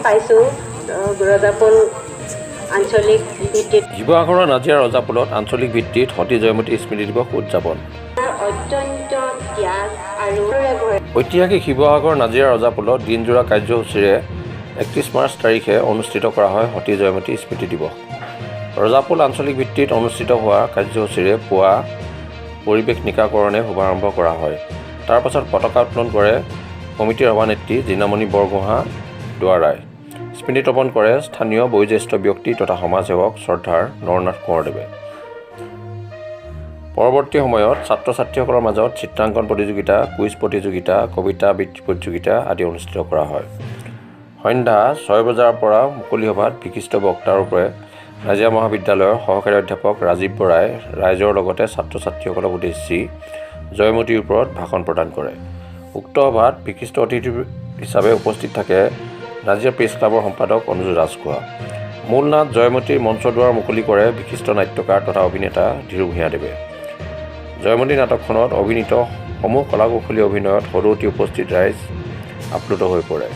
পাইছোঁ ৰজাপুল আঞ্চলিক ভিত্তিত শিৱসাগৰৰ নাজিৰা ৰজাপুলত আঞ্চলিক ভিত্তিত সতী জয়মতী স্মৃতি দিৱস উদযাপন। অত্যন্ত ত্যাগ আৰু ঐতিহাসিক শিৱসাগৰ নাজিৰা ৰজাপুলত দিনজোৰা কাৰ্যসূচীৰে 31 মাৰ্চ তাৰিখে অনুষ্ঠিত কৰা হয় সতী জয়মতী স্মৃতি দিৱস। ৰজাপুল আঞ্চলিক ভিত্তিত অনুষ্ঠিত হোৱা কাৰ্যসূচীৰে পুৱা পৰিৱেশ নিকাকৰণে শুভাৰম্ভ কৰা হয়। তাৰ পাছত পতাকা উত্তোলন কৰে কমিটিৰ সভানেত্ৰী জিনামণি বৰগোহাঁই দুৱাৰাই। স্মৃতি তৰ্পণ কৰে স্থানীয় বয়োজ্যেষ্ঠ ব্যক্তি তথা সমাজসেৱক শ্ৰদ্ধাৰ নৰনাথ কোঁৱৰদেৱে। পৰৱৰ্তী সময়ত ছাত্ৰ ছাত্ৰীসকলৰ মাজত চিত্ৰাংকন প্ৰতিযোগিতা, কুইজ প্ৰতিযোগিতা, কবিতা আবৃত্তি প্ৰতিযোগিতা আদি অনুষ্ঠিত কৰা হয়। সন্ধ্যা 6 বজাৰ পৰা মুকলি সভাত বিশিষ্ট বক্তাৰ ৰূপে নাজিৰা মহাবিদ্যালয়ৰ সহকাৰী অধ্যাপক ৰাজীৱ বৰাই ৰাইজৰ লগতে ছাত্ৰ ছাত্ৰীসকলক উদ্দেশ্যি জয়মতীৰ ওপৰত ভাষণ প্ৰদান কৰে। উক্ত সভাত বিশিষ্ট অতিথি হিচাপে উপস্থিত থাকে নাজিৰা প্ৰেছ ক্লাবৰ সম্পাদক অনুজ ৰাজখোৱা। মূল নাট জয়মতীৰ মঞ্চদুৱাৰ মুকলি কৰে বিশিষ্ট নাট্যকাৰ তথা অভিনেতা ধীৰু ভূঞাদেৱে। জয়মতী নাটকখনত অভিনীত সমূহ কলাকৌশলী অভিনয়ত সদৌতি উপস্থিত ৰাইজ আপ্লুত হৈ পৰে।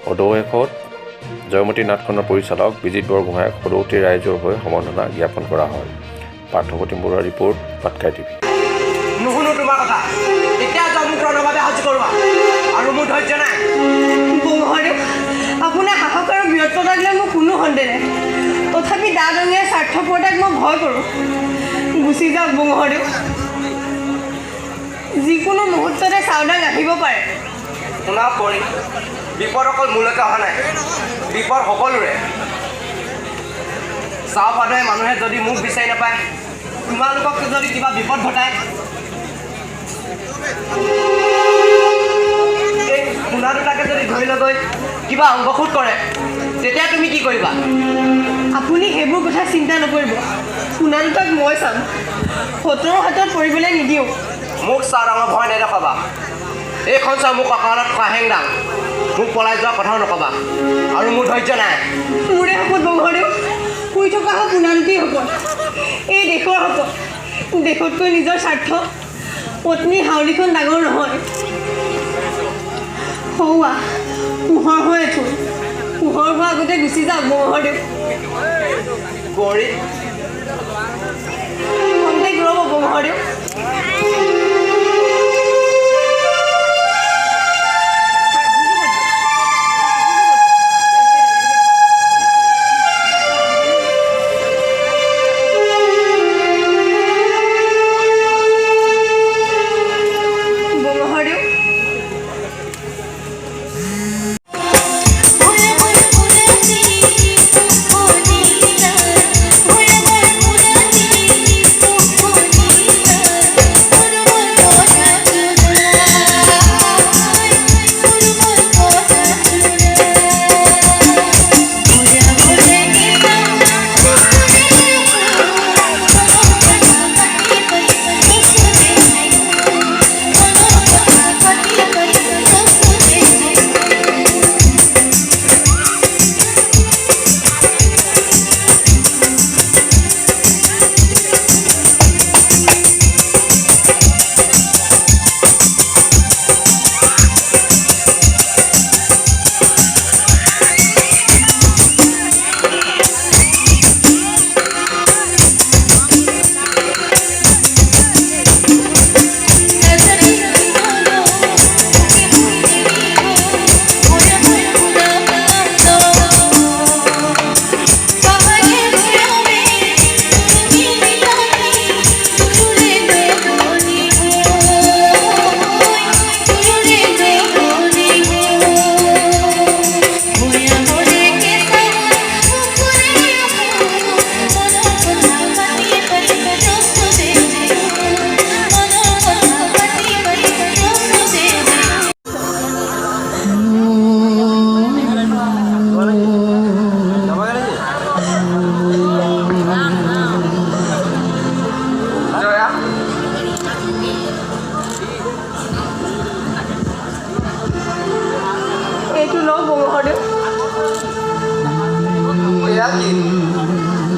অৱশেষত জয়মতী নাটখনৰ পৰিচালক বিজিত বৰগোহাঁইক সদৌতি ৰাইজৰ হৈ সম্বৰ্ধনা জ্ঞাপন কৰা হয়। পাৰ্থপ্ৰতিম বৰুৱাৰ ৰিপৰ্ট, পাটকাই টিভি। নুশুনো তোমাৰ কথা, এতিয়া মোক ৰণভাৱে সাজু কৰোৱা আৰু মোৰ ধৈৰ্য নাই। বৌহৰে আপোনাৰ সাহস আৰু বীৰত্বতাক লৈ মোৰ কোনো সন্দেহ নাই, তথাপি দাদঙীয়া স্বাৰ্থপৰতাক মই ভয় কৰোঁ। গুচি যাওক বৌহৰে, যিকোনো মুহূৰ্ততে চাউদাক আহিব পাৰে। শুনা পৰি বিপদ অকল মোলৈকে অহা নাই, বিপদ সকলোৰে। চাওঁ পাদৰে মানুহে যদি মোক বিচাৰি নাপায়, তোমালোকক যদি কিবা বিপদ ঘটায়, এই শুনা দুটাকে যদি ধৰি লৈ গৈ কিবা অংগসূত কৰে, তেতিয়া তুমি কি কৰিবা? আপুনি সেইবোৰ কথা চিন্তা নকৰিব, শুনা দুটাক মই চাম, শত্ৰুৰ হাতত পৰিবলৈ নিদিওঁ। মোক চাওঁ ডাঙৰ ভয় নেদেখাবা। এইখন চাওঁ মোক কঁকালত কাহেং দাং, মোক পলাই যোৱা কথাও নক'বা আৰু মোৰ ধৈৰ্য নাই। মোৰে শপত বৌহৰেও, শুই থকা হওক শুনানতেই হ'ব। এই দেশৰ শপত, দেশতকৈ নিজৰ স্বাৰ্থ, পত্নীৰ হাউলিখন ডাঙৰ নহয়। সৌৱা পোহৰ হৈ আছোঁ, পোহৰ হোৱাৰ আগতে গুচি যাওক বৌহৰেও। কৰি খন্তেক ৰ'ব বৌহৰেও।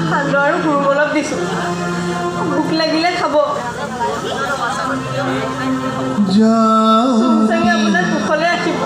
সান্দহ আৰু গুড় অলপ দিছোঁ, ভোক লাগিলে খাব। চুম চাঙি আপোনাৰ কুশলে ৰাখিব।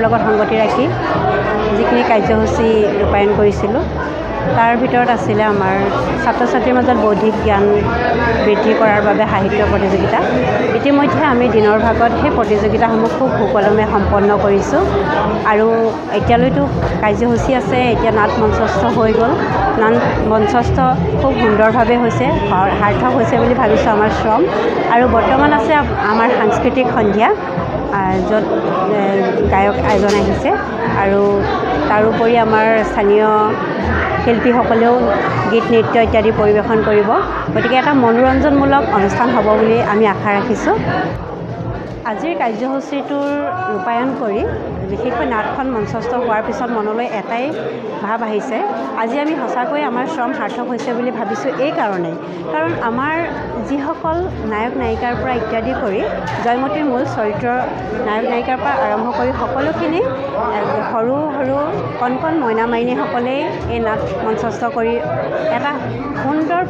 লগত সংগতি ৰাখি যিখিনি কাৰ্যসূচী ৰূপায়ণ কৰিছিলোঁ তাৰ ভিতৰত আছিলে আমাৰ ছাত্ৰ ছাত্ৰীৰ মাজত বৌদ্ধিক জ্ঞান বৃদ্ধি কৰাৰ বাবে সাহিত্য প্ৰতিযোগিতা। ইতিমধ্যে আমি দিনৰ ভাগত সেই প্ৰতিযোগিতাসমূহ খুব সুকলমে সম্পন্ন কৰিছোঁ আৰু এতিয়ালৈতো কাৰ্যসূচী আছে। এতিয়া নাট মঞ্চস্থ হৈ গ'ল। নাট মঞ্চস্থ খুব সুন্দৰভাৱে হৈছে, সাৰ্থক হৈছে বুলি ভাবিছোঁ আমাৰ শ্ৰম। আৰু বৰ্তমান আছে আমাৰ সাংস্কৃতিক সন্ধিয়া, য'ত গায়ক এজন আহিছে আৰু তাৰোপৰি আমাৰ স্থানীয় শিল্পীসকলেও গীত নৃত্য ইত্যাদি পৰিৱেশন কৰিব। গতিকে এটা মনোৰঞ্জনমূলক অনুষ্ঠান হ'ব বুলি আমি আশা ৰাখিছোঁ। আজিৰ কাৰ্যসূচীটোৰ ৰূপায়ণ কৰি বিশেষকৈ নাটখন মঞ্চস্থ হোৱাৰ পিছত মনলৈ এটাই ভাৱ আহিছে, আজি আমি সঁচাকৈ আমাৰ শ্ৰম সাৰ্থক হৈছে বুলি ভাবিছোঁ। এই কাৰণেই কাৰণ আমাৰ যিসকল নায়ক নায়িকাৰ পৰা ইত্যাদি কৰি জয়মতীৰ মূল চৰিত্ৰৰ নায়ক নায়িকাৰ পৰা আৰম্ভ কৰি সকলোখিনি সৰু সৰু কণ কণ মইনা মাইনীসকলেই এই নাট মঞ্চস্থ কৰি এটা সুন্দৰ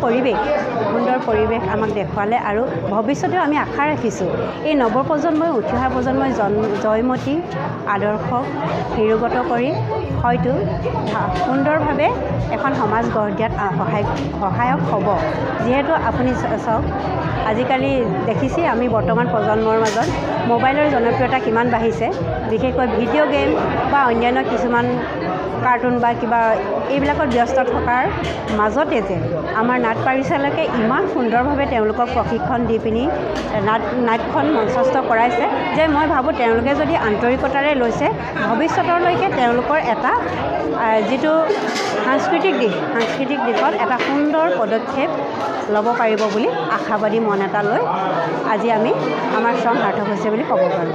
পৰিৱেশ আমাক দেখুৱালে। আৰু ভৱিষ্যতেও আমি আশা ৰাখিছোঁ এই নৱপ্ৰজন্মই, উঠি অহা প্ৰজন্মই জয়মতী আদৰ্শক শিৰোগত কৰি হয়তো সুন্দৰভাৱে এখন সমাজ গঢ় দিয়াত সহায়ক হ'ব। যিহেতু আপুনি চাওক, আজিকালি দেখিছেই আমি বৰ্তমান প্ৰজন্মৰ মাজত মোবাইলৰ জনপ্ৰিয়তা কিমান বাঢ়িছে। বিশেষকৈ ভিডিঅ' গেম বা অন্যান্য কিছুমান কাৰ্টুন বা কিবা এইবিলাকত ব্যস্ত থকাৰ মাজতে যে আমাৰ নাট পাৰিচালকে ইমান সুন্দৰভাৱে তেওঁলোকক প্ৰশিক্ষণ দি পিনি নাটখন মঞ্চস্থ কৰাইছে যে মই ভাবোঁ তেওঁলোকে যদি আন্তৰিকতাৰে লৈছে, ভৱিষ্যতলৈকে তেওঁলোকৰ এটা যিটো সাংস্কৃতিক দিশত এটা সুন্দৰ পদক্ষেপ ল'ব পাৰিব বুলি আশাবাদী মন এটা লৈ আজি আমি আমাৰ শ্ৰম সাৰ্থক হৈছে বুলি ক'ব পাৰোঁ।